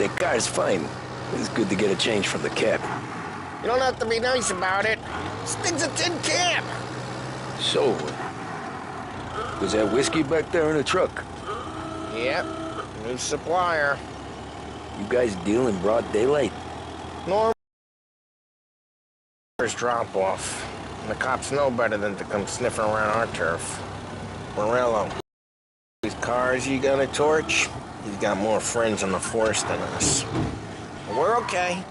the car's fine. It's good to get a change from the cab. You don't have to be nice about it. This thing's a tin can. So, was that whiskey back there in the truck? Yep, new supplier. You guys deal in broad daylight? Normal drop off. The cops know better than to come sniffing around our turf. Morello, these cars you gonna torch? He's got more friends in the force than us. But we're okay,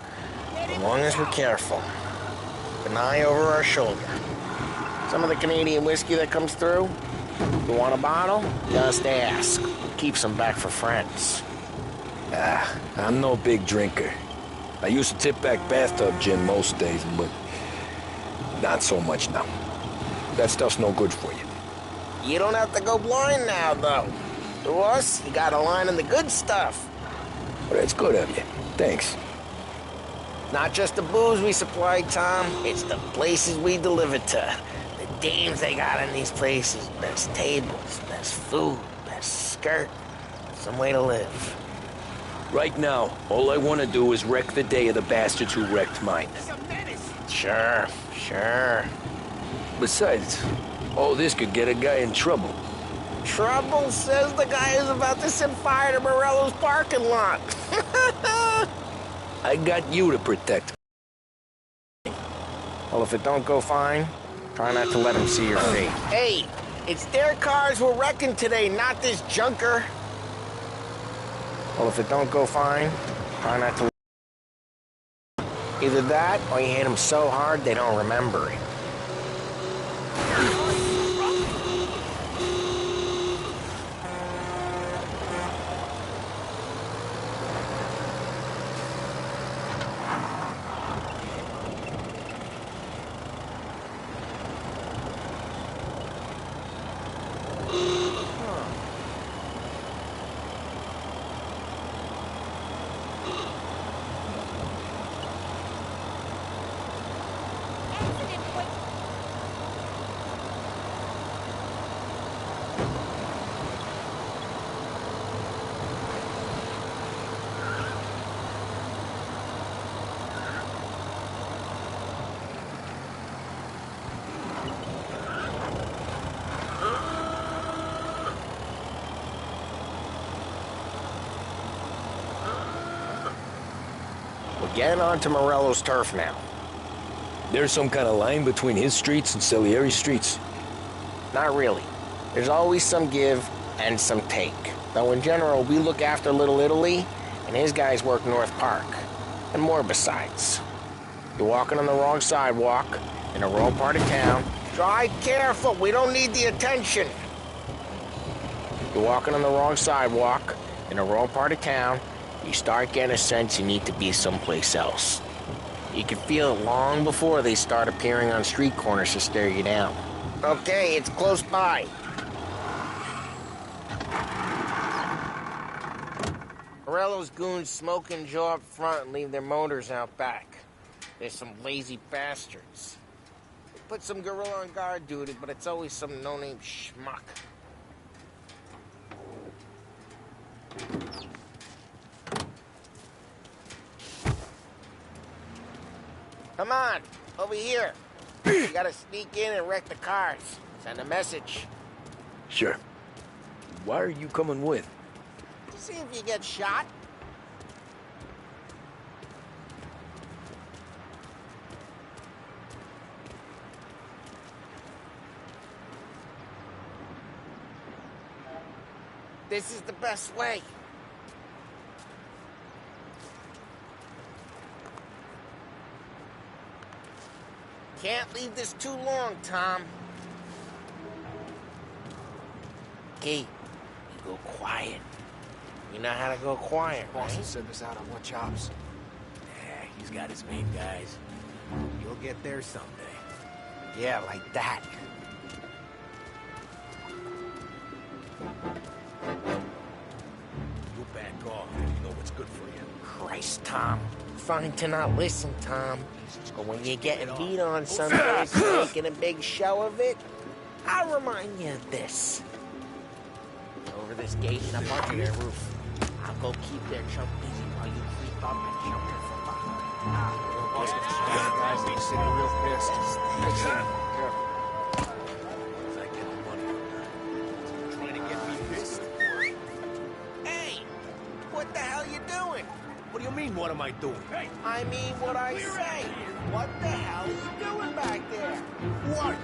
as long as we're careful. An eye over our shoulder. Some of the Canadian whiskey that comes through, you want a bottle? Just ask. Keeps them back for friends. I'm no big drinker. I used to tip back bathtub gin most days, but not so much now. That stuff's no good for you. You don't have to go blind now, though. To us, you got a line in the good stuff. Well, that's good of you. Thanks. Not just the booze we supply, Tom. It's the places we deliver to. The dames they got in these places. Best tables, best food, best skirt. Some way to live. Right now, all I want to do is wreck the day of the bastards who wrecked mine. Sure. Besides, all this could get a guy in trouble. Trouble, says the guy who's about to set fire to Morello's parking lot. I got you to protect. Well, if it don't go fine, try not to let him see your fate. Hey, it's their cars we're wrecking today, not this junker. Well, if it don't go fine, try not to... Either that, or you hit them so hard they don't remember it. We're getting onto Morello's turf now. There's some kind of line between his streets and Salieri's streets? Not really. There's always some give and some take. Though in general, we look after Little Italy, and his guys work North Park. And more besides. You're walking on the wrong sidewalk, in the wrong part of town. Drive careful, we don't need the attention. You're walking on the wrong sidewalk, in the wrong part of town. You start getting a sense you need to be someplace else. You can feel it long before they start appearing on street corners to stare you down. Okay, it's close by. Morello's goons smoke and jaw up front and leave their motors out back. They're some lazy bastards. They put some gorilla on guard duty, but it's always some no-name schmuck. Come on, over here. You gotta sneak in and wreck the cars. Send a message. Sure. Why are you coming with? To see if you get shot. This is the best way. Can't leave this too long, Tom. Okay, you go quiet. You know how to go quiet, right? Boss has sent us out on what jobs? Yeah, he's got his main guys. You'll get there someday. Yeah, like that. You'll back off if you know what's good for you. Christ, Tom. Fine to not listen, Tom. But when you're getting beat on Sundays and making a big show of it, I'll remind you of this. Over this gate and up onto their roof. I'll go keep their chump busy while you up and jumped her from behind. Guys, he's sitting real pissed. Careful. I get the money. Trying to get me pissed. Hey, what the hell you doing? What do you mean, what am I doing? Hey! I mean what I say. What the hell are you doing back there? Who are you?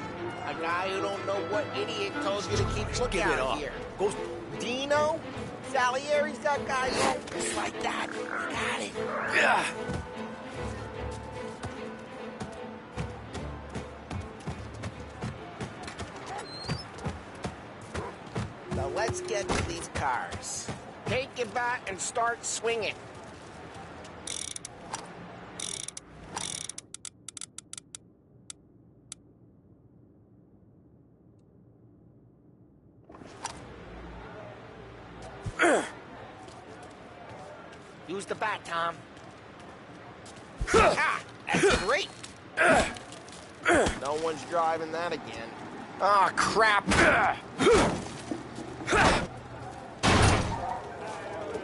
A guy who don't know what idiot told you to keep looking Give it out up. here. Go... Dino? Salieri's got guys all pissed like that. You got it. Yeah. Now let's get to these cars. Take your bat and start swinging. Use the bat, Tom. Ah, that's great. No one's driving that again. Ah, crap.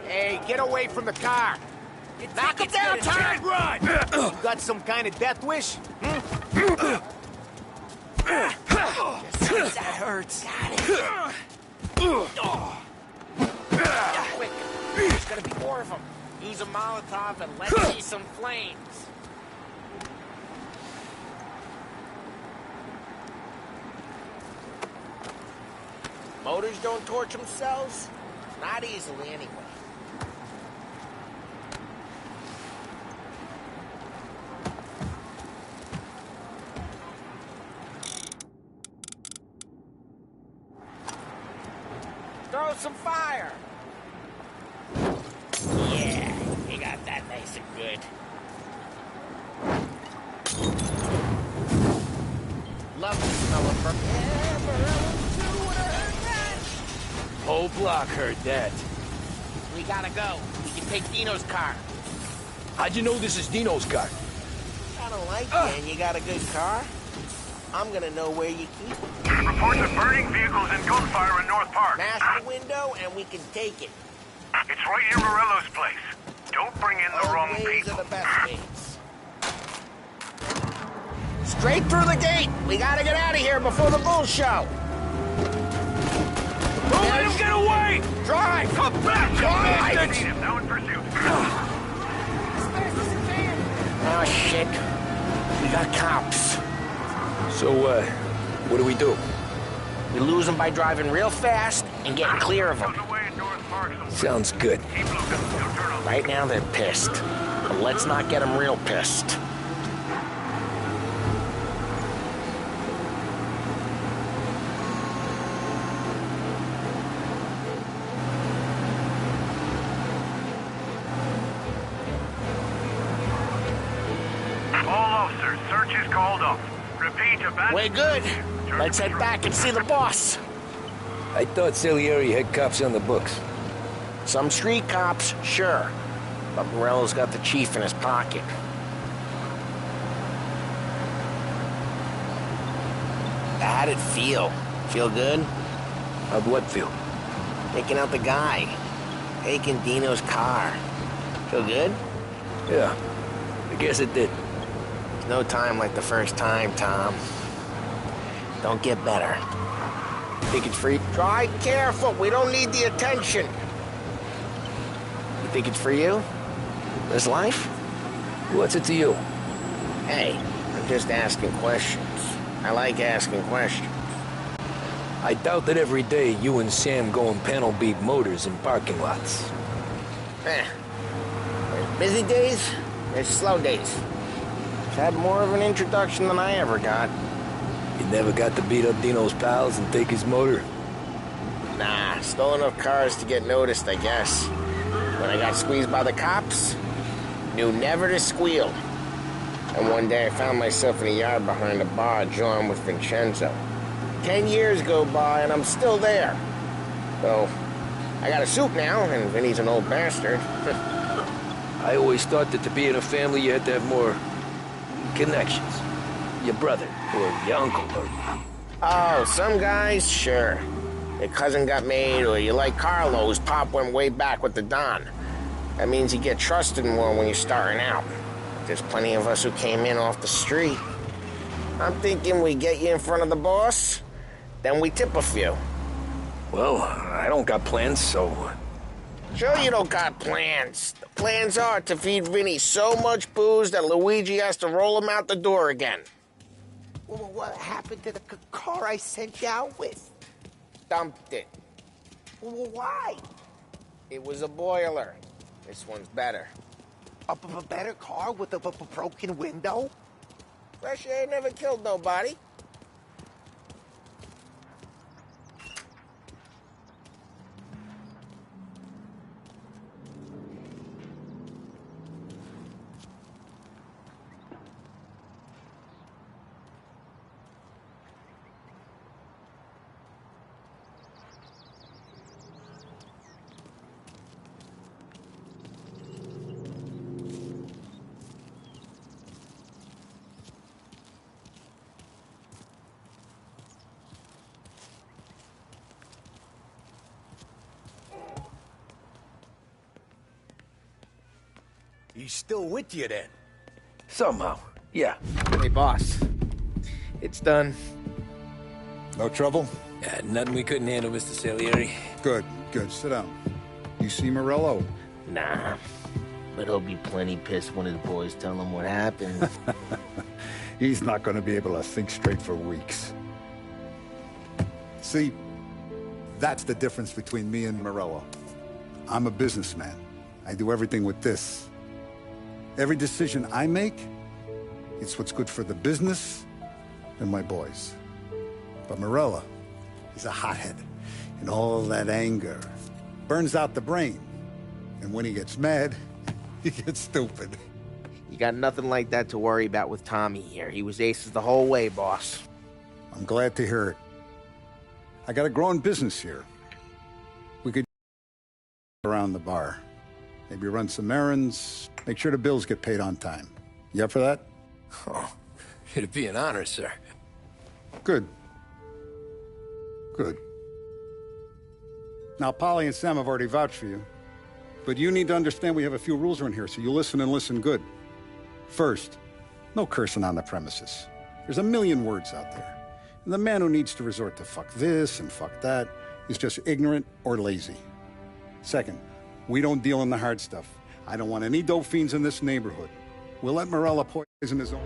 Hey, get away from the car. Knock him down, Tom. Run! You got some kind of death wish? That hurts. Got it. Quick. There's gonna be more of them. Use a Molotov and let's see some flames. Motors don't torch themselves? Not easily, anyway. Throw some fire! Yeah, you got that nice and good. Love the smell of burnt. Whole block heard that. We gotta go. We can take Dino's car. How'd you know this is Dino's car? I don't like you, and you got a good car. I'm gonna know where you keep it. Reports of burning vehicles and gunfire in North Park. Smash the window, and we can take it. It's right near Morello's place. Don't bring in the wrong Old ways people. are the best ways. Straight through the gate. We gotta get out of here before the bull show. Don't let him get away! Drive! Come back, you bastards! Need him, now in pursuit. Oh, shit. We got cops. So, what do? We lose them by driving real fast and getting clear of them. Away in North Park, so Sounds good. keep looking. Don't turn on. Right now, they're pissed. But let's not get them real pissed. All officers, search is called off. Repeat, abandoned. We're good. Let's head back and see the boss. I thought Salieri had cops on the books. Some street cops, sure. But Morello's got the chief in his pocket. How'd it feel? Feel good? How'd what feel? Taking out the guy. Taking Dino's car. Feel good? Yeah, I guess it did. There's no time like the first time, Tom. Don't get better. Think it's free? Drive careful. We don't need the attention. You think it's for you? This life? What's it to you? Hey, I'm just asking questions. I like asking questions. I doubt that every day you and Sam go and panel beat motors in parking lots. There's busy days, there's slow days. I've had more of an introduction than I ever got. You never got to beat up Dino's pals and take his motor? Nah, stole enough cars to get noticed, I guess. When I got squeezed by the cops, knew never to squeal. And one day I found myself in a yard behind a bar joined with Vincenzo. 10 years go by and I'm still there. So, I got a suit now, and Vinny's an old bastard. I always thought that to be in a family you had to have more connections. Your brother, or your uncle, or... Oh, some guys, sure. Your cousin got made, or you like Carlos, Pop went way back with the Don. That means you get trusted more when you're starting out. There's plenty of us who came in off the street. I'm thinking we get you in front of the boss, then we tip a few. Well, I don't got plans, so... Sure you don't got plans. The plans are to feed Vinny so much booze that Luigi has to roll him out the door again. Well, what happened to the car I sent you out with? Dumped it. Well, why? It was a boiler. This one's better. A better car with a broken window? Fresh air never killed nobody. He's still with you then? Somehow, yeah. Hey, boss. It's done. No trouble? Yeah, nothing we couldn't handle, Mr. Salieri. Good, good. Sit down. You see Morello? Nah. But he'll be plenty pissed when his boys tell him what happened. He's not going to be able to think straight for weeks. See, that's the difference between me and Morello. I'm a businessman. I do everything with this. Every decision I make, it's what's good for the business and my boys. But Morello, he's a hothead. And all that anger burns out the brain. And when he gets mad, he gets stupid. You got nothing like that to worry about with Tommy here. He was aces the whole way, boss. I'm glad to hear it. I got a growing business here. We could around the bar. Maybe run some errands, make sure the bills get paid on time. You up for that? Oh, it'd be an honor, sir. Good. Good. Now, Polly and Sam have already vouched for you. But you need to understand we have a few rules around here, so you listen and listen good. First, no cursing on the premises. There's a million words out there. And the man who needs to resort to fuck this and fuck that is just ignorant or lazy. Second, we don't deal in the hard stuff. I don't want any dope fiends in this neighborhood. We'll let Morello poison his own.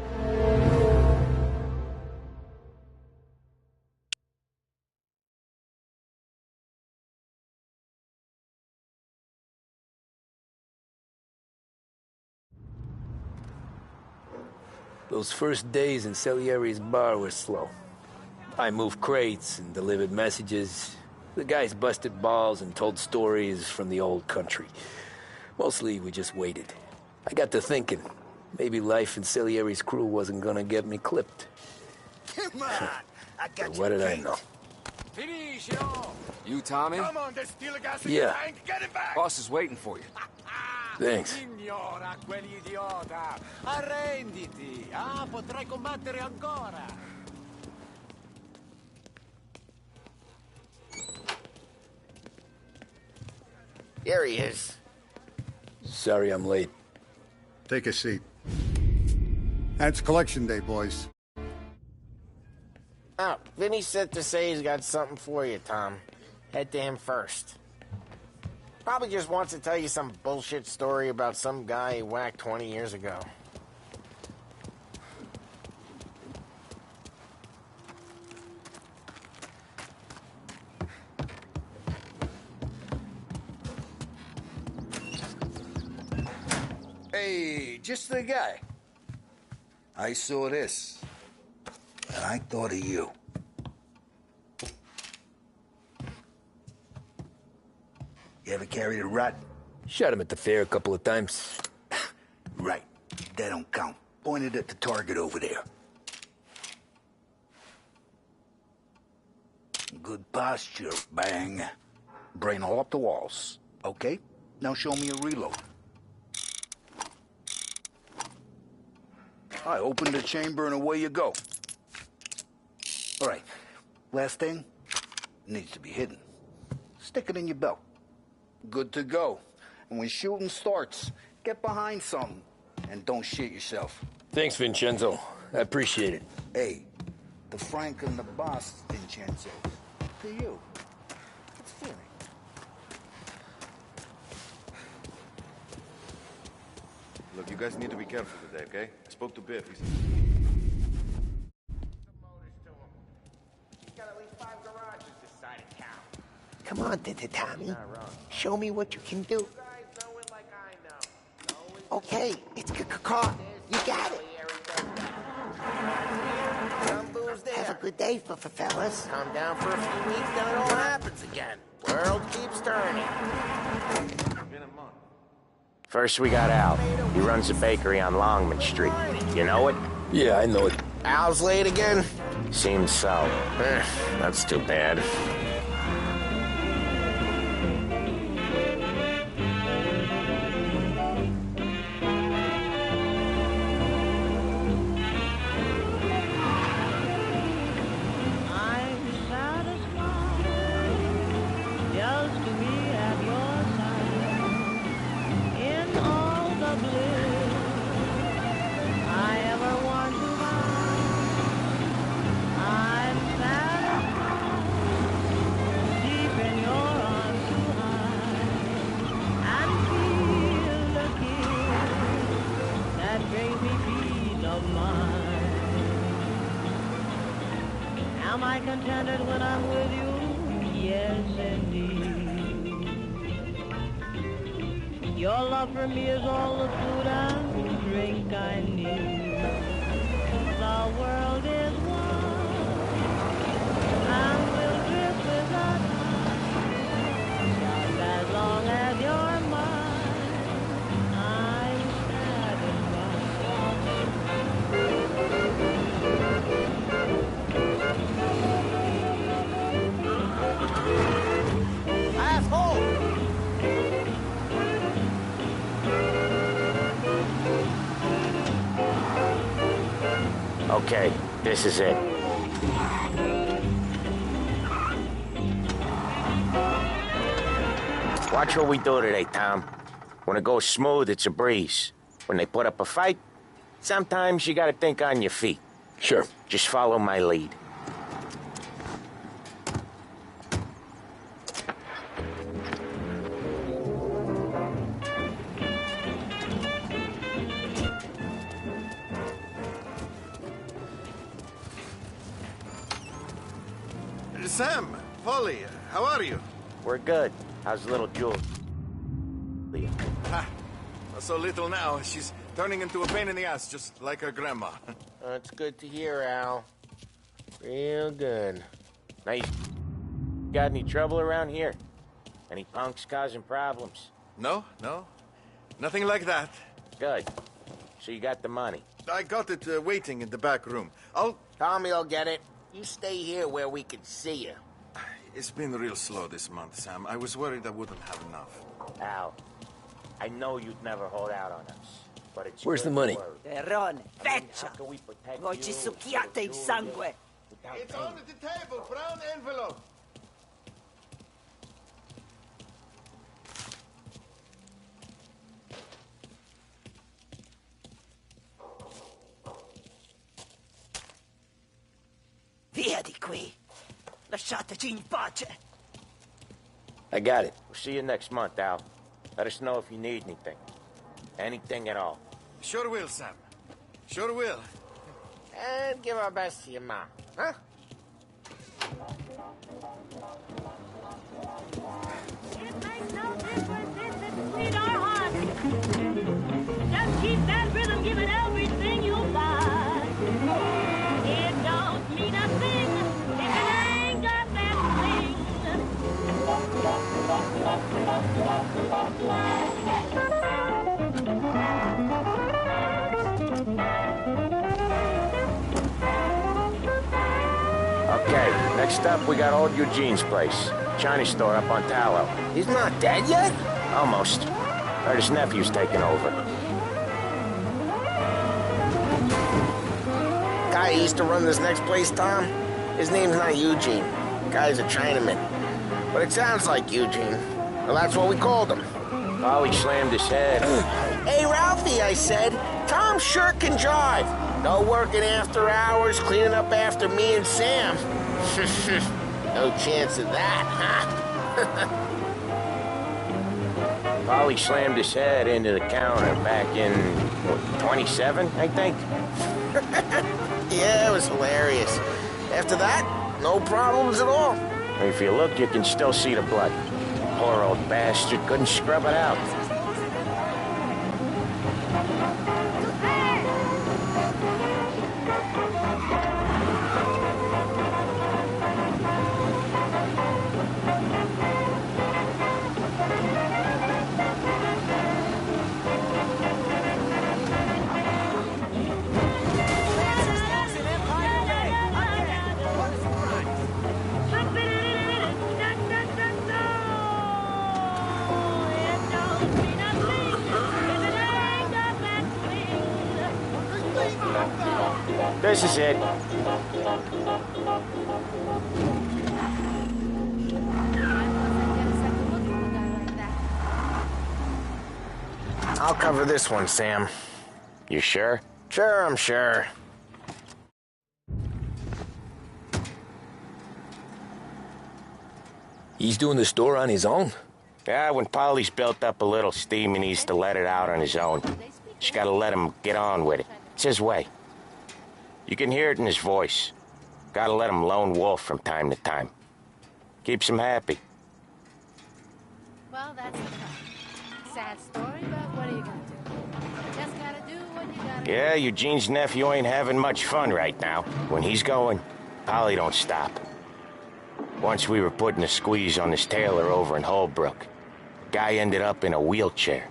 Those first days in Salieri's bar were slow. I moved crates and delivered messages. The guys busted balls and told stories from the old country. Mostly, we just waited. I got to thinking, maybe life in Salieri's crew wasn't gonna get me clipped. Come on! I got But what did I know? You, Tommy? Come on, there's still a gas in Yeah. the tank. Get it back! Boss is waiting for you. Thanks. Signora, quell'idiota! Arrenditi! Ah, potrai combattere ancora! Here he is. Sorry I'm late. Take a seat. It's collection day, boys. Oh, Vinny said to say he's got something for you, Tom. Head to him first. Probably just wants to tell you some bullshit story about some guy he whacked 20 years ago. Hey, just the guy. I saw this, and I thought of you. You ever carried a rat? Shot him at the fair a couple of times. Right. That don't count. Pointed at the target over there. Good posture, bang. Brain all up the walls. Okay? Now show me a reload. I opened the chamber and away you go. All right. Last thing. Needs to be hidden. Stick it in your belt. Good to go. And when shooting starts, get behind something and don't shit yourself. Thanks, Vincenzo. I appreciate it. Hey, the Frank and the boss, Vincenzo. To you. It's feeling. Look, you guys need to be careful today, okay? I spoke to Biff. He's... Come on, Tommy. Show me what you can do. Okay, it's car. You got it. Have a good day, fellas. Calm down for a few weeks, then it all happens again. World keeps turning. First, we got Al. He runs a bakery on Longman Street. You know it? Yeah, I know it. Al's late again? Seems so. That's too bad. Am I contented when I'm with you? Yes, indeed. Your love for me is all the food and drink I need. The world is one, and we'll drift without time. Just as long as you're mine, I'm satisfied. Okay, this is it. Watch what we do today, Tom. When it goes smooth, it's a breeze. When they put up a fight, sometimes you gotta think on your feet. Sure. Just follow my lead. Sam, Polly, how are you? We're good. How's little Julie? Ha! So little now, she's turning into a pain in the ass, just like her grandma. That's good to hear, Al. Real good. Now, you got any trouble around here? Any punks causing problems? No, nothing like that. Good. So you got the money? I got it waiting in the back room. Tommy will get it. You stay here where we can see you. It's been real slow this month, Sam. I was worried I wouldn't have enough. Al, I know you'd never hold out on us, but it's Where's the money? Terrone, feccia! Voi ci succhiate il sangue! It's under the table, brown envelope. Via di qui! Lasciateci in pace! I got it. We'll see you next month, Al. Let us know if you need anything. Anything at all. Sure will, Sam. Sure will. And give our best to your mom, huh? It makes no difference if it's sweet or hot. Just keep that rhythm, give it everything you got. It don't mean a thing if it ain't got that thing. Okay, next up we got old Eugene's place. Chinese store up on Tallow. He's not dead yet? Almost. Heard his nephew's taking over. Guy who used to run this next place, Tom? His name's not Eugene. Guy's a Chinaman. But it sounds like Eugene. Well, that's what we called him. Ollie slammed his head. Hey, Ralphie, I said. Tom sure can drive. No working after hours, cleaning up after me and Sam. No chance of that, huh? Ollie slammed his head into the counter back in, 27, I think? Yeah, it was hilarious. After that, no problems at all. If you look, you can still see the blood. Poor old bastard couldn't scrub it out. This is it. I'll cover this one, Sam. You sure? Sure, I'm sure. He's doing the store on his own? Yeah, when Polly's built up a little steam, he needs to let it out on his own. Just gotta let him get on with it. It's his way. You can hear it in his voice. Gotta let him lone wolf from time to time. Keeps him happy. Well, that's a sad story, but what are you gonna do? Just gotta do what you gotta do. Yeah, Eugene's nephew ain't having much fun right now. When he's going, Polly don't stop. Once we were putting a squeeze on this tailor over in Holbrook. Guy ended up in a wheelchair.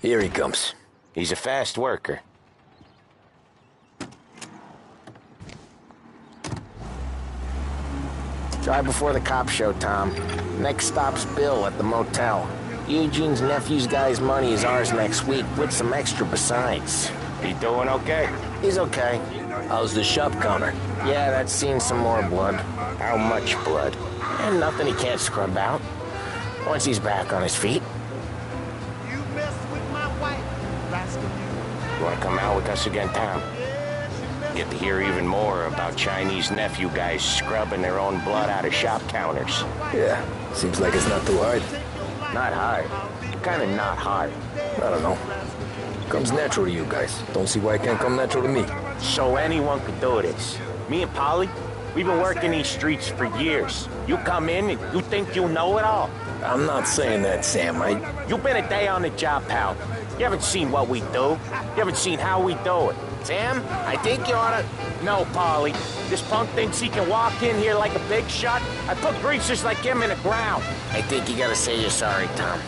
Here he comes. He's a fast worker. Drive before the cops show, Tom. Next stop's Bill at the motel. Eugene's nephew's guy's money is ours next week, with some extra besides. He doing okay? He's okay. How's the shop counter? Yeah, that's seen some more blood. How much blood? And nothing he can't scrub out. Once he's back on his feet. You mess with my wife, rascal. You wanna come out with us again, Tom? Get to hear even more about Chinese nephew guys scrubbing their own blood out of shop counters. Yeah, seems like it's not too hard. Not hard. Kinda not hard. I don't know. Comes natural to you guys. Don't see why it can't come natural to me. So anyone could do this. Me and Polly, we've been working these streets for years. You come in and you think you know it all. I'm not saying that, Sam. You've been a day on the job, pal. You haven't seen what we do. You haven't seen how we do it. Sam, I think you oughta... No, Polly. This punk thinks he can walk in here like a big shot. I put greasers like him in the ground. I think you gotta say you're sorry, Tom.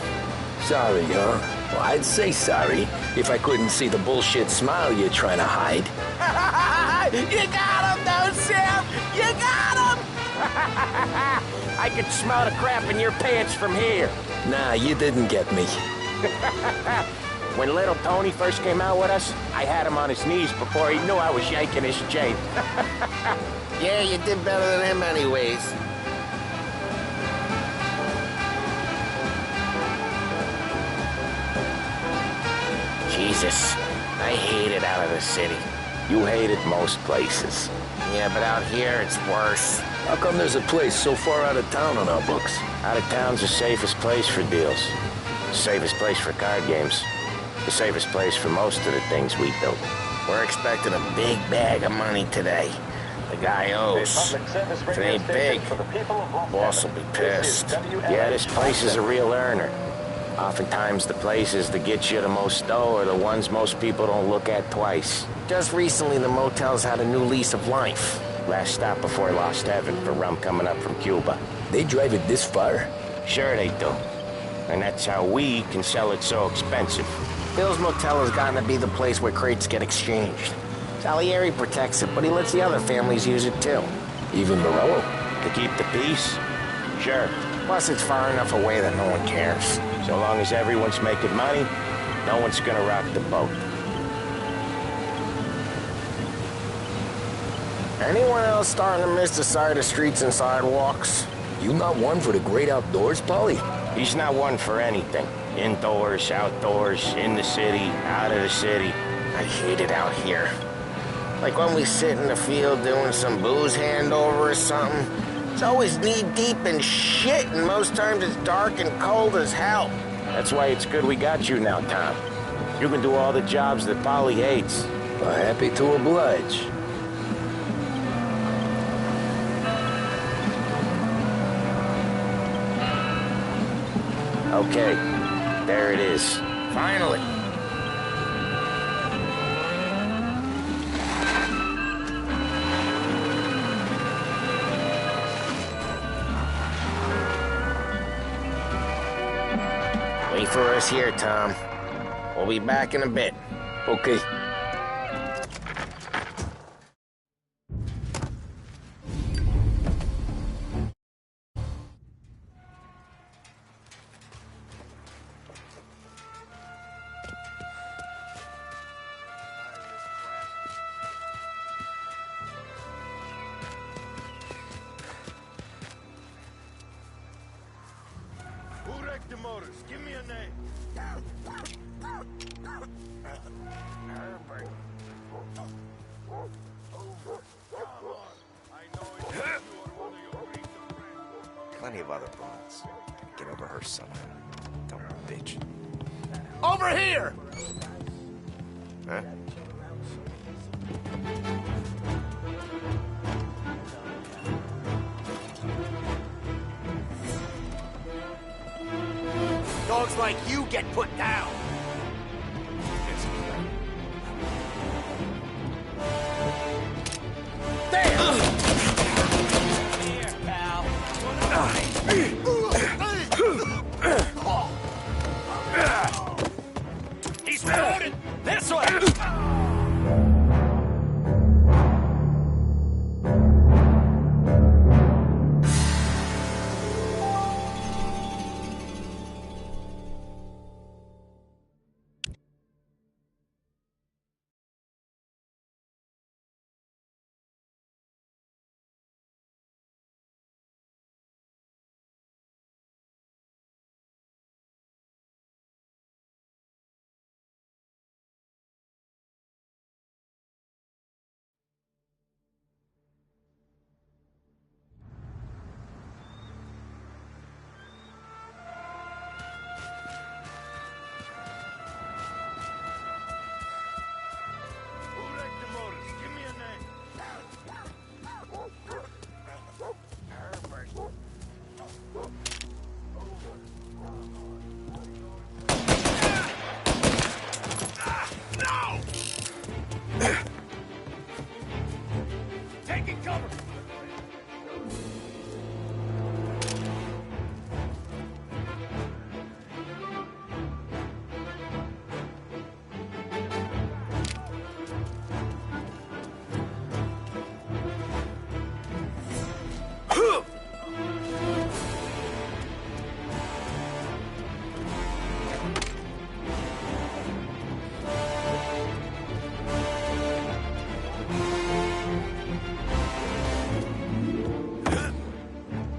Sorry, huh? Well, I'd say sorry if I couldn't see the bullshit smile you're trying to hide. You got him, though, Sam! You got him! I could smell the crap in your pants from here. Nah, you didn't get me. When little Tony first came out with us, I had him on his knees before he knew I was yanking his chain. Yeah, you did better than him anyways. Jesus, I hate it out of the city. You hate it most places. Yeah, but out here, it's worse. How come there's a place so far out of town on our books? Out of town's the safest place for deals. The safest place for card games. The safest place for most of the things we do. We're expecting a big bag of money today. The guy owes. If it ain't big, boss will be pissed. Yeah, this place is a real earner. Oftentimes the places that get you the most dough are the ones most people don't look at twice. Just recently the motel's had a new lease of life. Last stop before Lost Heaven for rum coming up from Cuba. They drive it this far? Sure they do. And that's how we can sell it so expensive. Bill's Motel has gotten to be the place where crates get exchanged. Salieri protects it, but he lets the other families use it too. Even Morello? To keep the peace? Sure. Plus, it's far enough away that no one cares. So long as everyone's making money, no one's gonna rock the boat. Anyone else starting to miss the side of streets and sidewalks? You not one for the great outdoors, Polly? He's not one for anything. Indoors, outdoors, in the city, out of the city. I hate it out here. Like when we sit in the field doing some booze handover or something. It's always knee-deep in shit, and most times it's dark and cold as hell. That's why it's good we got you now, Tom. You can do all the jobs that Polly hates. Well, happy to oblige. Okay, there it is. Finally. Wait for us here, Tom. We'll be back in a bit. Okay. Who wrecked the motors? Give me a name. Herbert. Plenty of other blondes. Get over her somehow. Don't bitch. Over here! Huh? Dogs like you get put down. Here, pal. He's loaded! This way! Taking cover!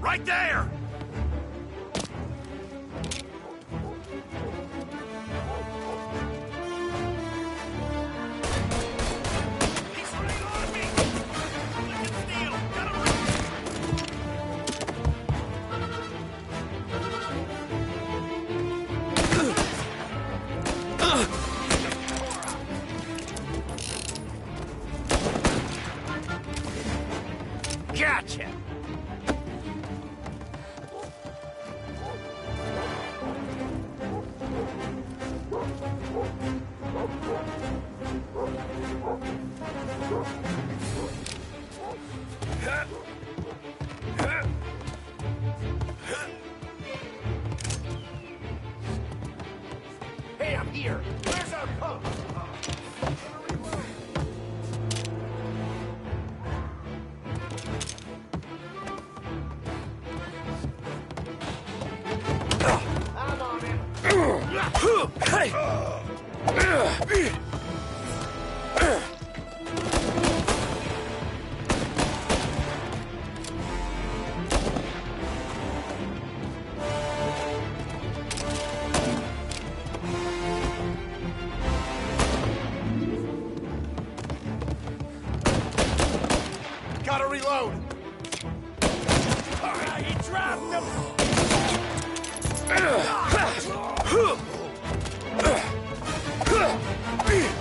Right there! He's running on me! Look at steel! Gotcha! Gotta reload! He dropped him!